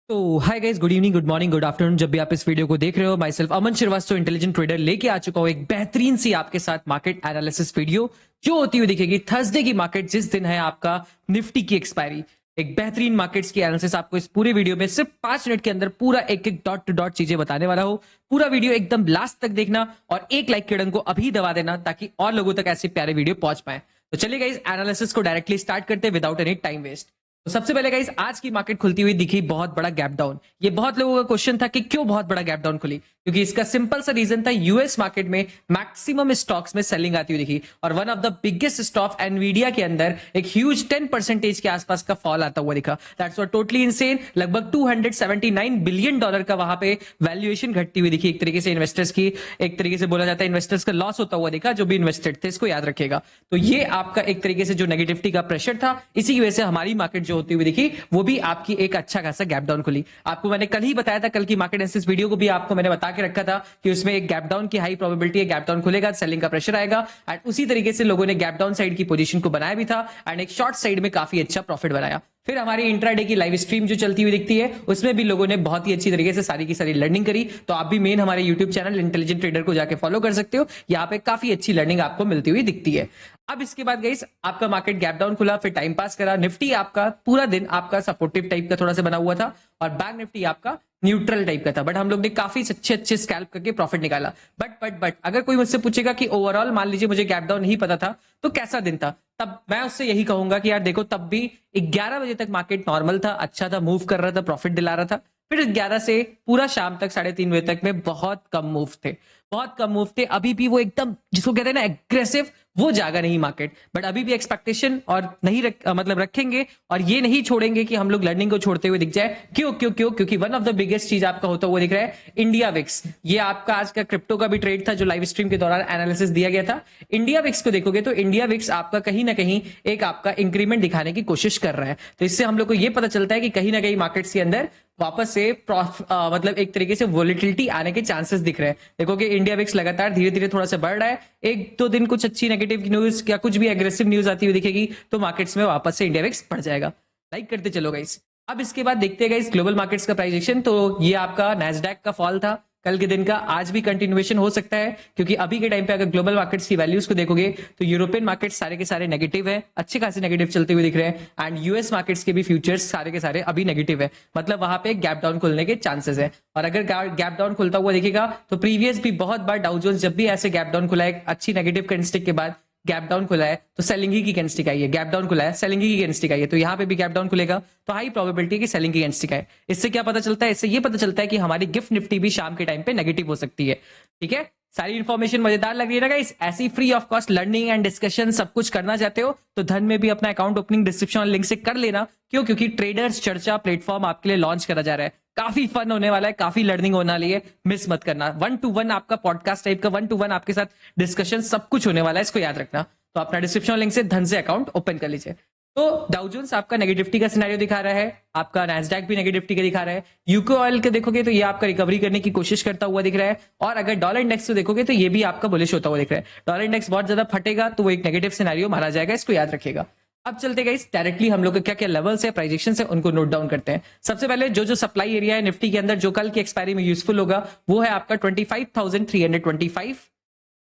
तो hi guys, good evening, good morning, good afternoon. जब भी आप इस वीडियो को देख रहे हो, myself Aman Srivastava intelligent trader लेके आ चुका हूं एक बेहतरीन सी आपके साथ मार्केट एनालिसिस वीडियो जो होती हुई दिखेगी थर्सडे की मार्केट, जिस दिन है आपका निफ्टी की एक्सपायरी। एक बेहतरीन मार्केट्स की एनालिसिस आपको इस पूरे वीडियो में सिर्फ 5 मिनट के अंदर पूरा एक एक डॉट टू डॉट चीजें बताने वाला हो। पूरा वीडियो एकदम लास्ट तक देखना और एक लाइक के बटन को अभी दबा देना ताकि और लोगों तक ऐसे प्यारे वीडियो पहुंच पाए। तो चलिए गाइस, एनालिसिस को डायरेक्टली स्टार्ट करते हैं विदाउट एनी टाइम वेस्ट। तो सबसे पहले गाइस, आज की मार्केट खुलती हुई दिखी बहुत बड़ा गैप डाउन। ये बहुत लोगों का क्वेश्चन था कि क्यों बहुत बड़ा गैप डाउन खुली, क्योंकि इसका सिंपल सा रीजन था यूएस मार्केट में मैक्सिमम स्टॉक्स में सेलिंग आती हुई दिखी और one of the biggest stock Nvidia के अंदर एक ह्यूज 10% के आसपास का फॉल आता हुआ दिखा। That's what totally insane. लगभग $279 बिलियन का वहां पे वैल्यूएशन घटती हुई दिखी। एक तरीके से इन्वेस्टर्स की, एक तरीके से बोला जाता है इन्वेस्टर्स का लॉस होता हुआ दिखा, जो भी इन्वेस्टेड थे, इसको याद रखेगा। तो ये आपका एक तरीके से जो नेगेटिविटी का प्रेशर था, इसी की वजह से हमारी मार्केट जो होती हुई दिखी वो भी आपकी एक अच्छा खासा गैप डाउन खुली। आपको मैंने कल ही बताया था, कल की मार्केट एनालिसिस वीडियो को भी आपको मैंने बता के रखा था कि उसमें एक गैप डाउन की हाई प्रोबेबिलिटी है, गैप डाउन खुलेगा, सेलिंग का प्रेशर आएगा। एंड उसी तरीके से लोगों ने गैप डाउन साइड की पोजीशन को बनाया भी था एंड एक शॉर्ट साइड में काफी अच्छा प्रॉफिट बनाया। फिर हमारी इंट्राडे की लाइव स्ट्रीम जो चलती हुई दिखती है, उसमें भी लोगों ने बहुत ही अच्छी तरीके से सारी की सारी लर्निंग करी। तो आप भी मेन हमारे यूट्यूब चैनल इंटेलिजेंट ट्रेडर को जाके फॉलो कर सकते हो, यहाँ पे काफी अच्छी लर्निंग आपको मिलती हुई दिखती है। अब इसके बाद गाइस, आपका मार्केट गैप डाउन खुला, फिर टाइम पास करा। निफ्टी आपका पूरा दिन आपका सपोर्टिव टाइप का थोड़ा सा बना हुआ था और बैंक निफ्टी आपका न्यूट्रल टाइप का था, बट हम लोग ने काफी अच्छे अच्छे स्कैल्प करके प्रॉफिट निकाला। बट अगर कोई मुझसे पूछेगा कि ओवरऑल मान लीजिए मुझे गैप डाउन नहीं पता था तो कैसा दिन था, तब मैं उससे यही कहूंगा कि यार देखो, तब भी 11 बजे तक मार्केट नॉर्मल था, अच्छा था, मूव कर रहा था, प्रॉफिट दिला रहा था। फिर 11 से पूरा शाम तक 3:30 बजे तक में बहुत कम मूव थे, बहुत कम मूव थे। अभी भी वो एकदम जिसको कहते हैं ना एग्रेसिव, वो जागा नहीं मार्केट, बट अभी भी एक्सपेक्टेशन और नहीं मतलब रखेंगे और ये नहीं छोड़ेंगे कि हम लोग लर्निंग को छोड़ते हुए दिख जाए। क्यों क्यों क्यों क्योंकि वन ऑफ द बिगेस्ट चीज आपका होता हुआ दिख रहा है इंडिया विक्स। ये आपका आज का क्रिप्टो का भी ट्रेड था जो लाइव स्ट्रीम के दौरान एनालिसिस दिया गया था। इंडिया विक्स को देखोगे तो इंडिया विक्स आपका कहीं ना कहीं एक आपका इंक्रीमेंट दिखाने की कोशिश कर रहा है। तो इससे हम लोग को ये पता चलता है कि कहीं ना कहीं मार्केट्स के अंदर वापस से मतलब एक तरीके से वोलेटिलिटी आने के चांसेस दिख रहे हैं। देखोगे इंडिया विक्स लगातार धीरे धीरे थोड़ा सा बढ़ रहा है। एक दो दिन कुछ अच्छी नेगेटिव न्यूज या कुछ भी एग्रेसिव न्यूज आती हुई दिखेगी तो मार्केट्स में वापस से इंडिया विक्स बढ़ जाएगा। लाइक करते चलो गाइस। अब इसके बाद देखते हैं गाइस ग्लोबल मार्केट्स का प्राइस। तो ये आपका नैस्डैक का फॉल था कल के दिन का, आज भी कंटिन्यूएशन हो सकता है, क्योंकि अभी के टाइम पे अगर ग्लोबल मार्केट्स की वैल्यूज को देखोगे तो यूरोपियन मार्केट्स सारे के सारे नेगेटिव है, अच्छे खासे नेगेटिव चलते हुए दिख रहे हैं। एंड यूएस मार्केट्स के भी फ्यूचर्स सारे के सारे अभी नेगेटिव है, मतलब वहां पे गैप डाउन खुलने के चांसेस है। और अगर गैप डाउन खुलता हुआ दिखेगा तो प्रीवियस भी बहुत बार डाउ जोन्स जब भी ऐसे गैप डाउन खुला है, अच्छी नेगेटिव कैंडलस्टिक के बाद गैप डाउन खुला है तो सेलिंग ही की कैंडलस्टिक आई है, गैप डाउन खुला है सेलिंग ही की कैंडलस्टिक आई है। तो यहाँ पे भी गैप डाउन खुलेगा तो हाई प्रोबेबिलिटी कि सेलिंग की कैंडलस्टिक आए। इससे क्या पता चलता है? इससे ये पता चलता है कि हमारी गिफ्ट निफ्टी भी शाम के टाइम पे नेगेटिव हो सकती है। ठीक है, सारी इन्फॉर्मेशन मजेदार लग रही है ना गाइस? ऐसी free of cost learning and discussion सब कुछ करना चाहते हो तो धन में भी अपना अकाउंट ओपनिंग डिस्क्रिप्शन लिंक से कर लेना। क्यों? क्योंकि ट्रेडर्स चर्चा प्लेटफॉर्म आपके लिए लॉन्च करा जा रहा है, काफी फन होने वाला है, काफी लर्निंग होने वाली है, मिस मत करना। 1-to-1 आपका पॉडकास्ट टाइप का 1-to-1 आपके साथ डिस्कशन सब कुछ होने वाला है, इसको याद रखना। तो अपना डिस्क्रिप्शन लिंक से धन से अकाउंट ओपन कर लीजिए। तो डाउ जोन्स आपका नेगेटिविटी का सिनेरियो दिखा रहा है, आपका नैस्डैक भी नेगेटिविटी का दिखा रहा है। यूको ऑयल के देखोगे तो ये आपका रिकवरी करने की कोशिश करता हुआ दिख रहा है। और अगर डॉलर इंडेक्स को देखोगे तो ये भी आपका बुलिश होता हुआ दिख रहा है। डॉलर इंडेक्स बहुत ज्यादा फटेगा तो वो एक नेगेटिव सिनेरियो मारा जाएगा, इसको याद रखेगा। अब चलते गाइस डायरेक्टली हम लोग क्या क्या लेवल्स है, प्राइजेशन है, उनको नोट डाउन करते हैं। सबसे पहले जो सप्लाई एरिया है निफ्टी के अंदर जो कल की एक्सपायरी में यूजफुल होगा वो है आपका 25,325।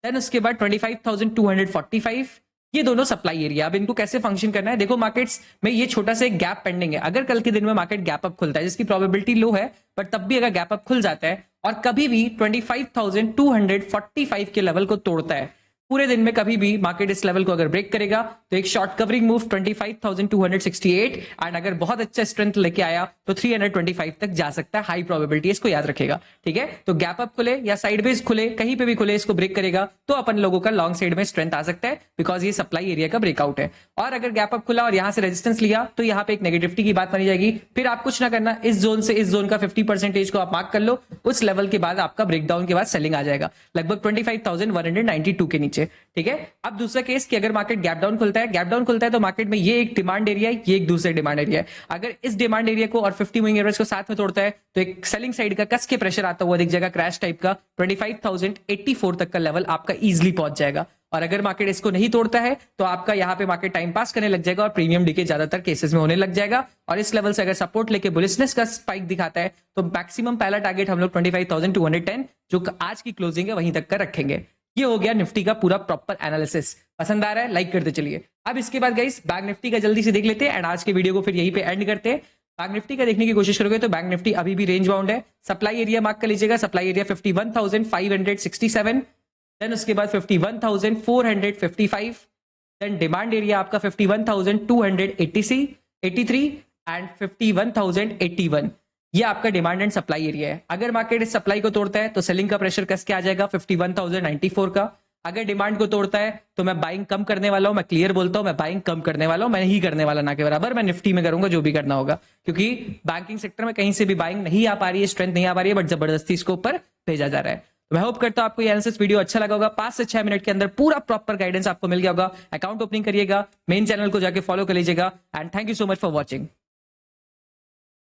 देन उसके बाद 25,245, ये दोनों सप्लाई एरिया। अब इनको कैसे फंक्शन करना है, देखो मार्केट्स में ये छोटा सा एक गैप पेंडिंग है। अगर कल के दिन में मार्केट गैप अप खुलता है, जिसकी प्रोबेबिलिटी लो है, बट तब भी अगर गैप अप खुल जाता है और कभी भी 25,245 के लेवल को तोड़ता है, पूरे दिन में कभी भी मार्केट इस लेवल को अगर ब्रेक करेगा तो एक शॉर्ट कवरिंग मूव 25,268 एंड अगर बहुत अच्छा स्ट्रेंथ लेके आया तो 325 तक जा सकता है, हाई प्रोबेबिलिटी, इसको याद रखेगा। ठीक है, तो गैप अप खुले या साइडवेज खुले, कहीं पे भी खुले, इसको ब्रेक करेगा तो अपन लोगों का लॉन्ग साइड में स्ट्रेंथ आ सकता है, बिकॉज ये सप्लाई एरिया का ब्रेकआउट है। और अगर गैप अप खुला और यहां से रेजिस्टेंस लिया तो यहाँ पे एक नेगेटिविटी की बात मानी जाएगी। फिर आप कुछ ना करना, इस जोन से इस जोन का 50% को आप मार्क कर लो, उस लेवल के बाद आपका ब्रेकडाउन के बाद सेलिंग आ जाएगा लगभग 25,192 के नीचे। नीचे, ठीक है। अब दूसरा केस कि अगर मार्केट गैप डाउन खुलता है तो मार्केट में ये एक डिमांड एरिया है, ये एक दूसरा डिमांड एरिया है। अगर इस डिमांड एरिया को और 50 मूविंग एवरेज को साथ में तोड़ता है तो एक सेलिंग साइड का कस के प्रेशर आता हुआ दिख जाएगा, क्रैश टाइप का 25,084 तक का लेवल आपका इजिली पहुंच जाएगा। और अगर मार्केट इसको नहीं तोड़ता है तो आपका यहाँ पे मार्केट टाइम पास करने लग जाएगा और प्रीमियम डीके ज्यादातर केसेस में होने लग जाएगा। और इस लेवल से अगर सपोर्ट लेके बुलिशनेस का स्पाइक दिखाता है तो मैक्सिमम पहला टारगेट हम लोग 25,210 जो आज की क्लोजिंग है वहीं तक का रखेंगे। ये हो गया निफ्टी का पूरा प्रॉपर एनालिसिस। पसंद आ रहा है लाइक करते चलिए। अब इसके बाद गाइस बैंक निफ्टी का जल्दी से देख लेते हैं एंड आज के वीडियो को फिर यहीं पे एंड करते हैं। बैंक निफ्टी का देखने की कोशिश करोगे तो बैंक निफ्टी अभी भी रेंज बाउंड है। सप्लाई एरिया मार्क कर लीजिएगा, सप्लाई एरिया 51,567, देन उसके बाद 51,455, देन डिमांड एरिया आपका 51,283 एंड 51,081। ये आपका डिमांड एंड सप्लाई एरिया है। अगर मार्केट इस सप्लाई को तोड़ता है तो सेलिंग का प्रेशर कस के आ जाएगा 51,094 का। अगर डिमांड को तोड़ता है तो मैं बाइंग कम करने वाला हूं, मैं क्लियर बोलता हूं, मैं बाइंग कम करने वाला हूं, मैं नहीं करने वाला ना के बराबर, मैं निफ्टी में करूंगा जो भी करना होगा, क्योंकि बैंकिंग सेक्टर में कहीं से भी बाइंग नहीं आ पा रही है, स्ट्रेंथ नहीं आ पा रही है, बट जबरदस्ती इसको ऊपर भेजा जा रहा है। तो मैं होप करता हूं आपको ये एनालिसिस वीडियो अच्छा लगा होगा। 5 से 6 मिनट के अंदर पूरा प्रॉपर गाइडेंस आपको मिल गया होगा। अकाउंट ओपनिंग करिएगा, मेन चैनल को जाके फॉलो कर लीजिएगा and thank you so much for watching.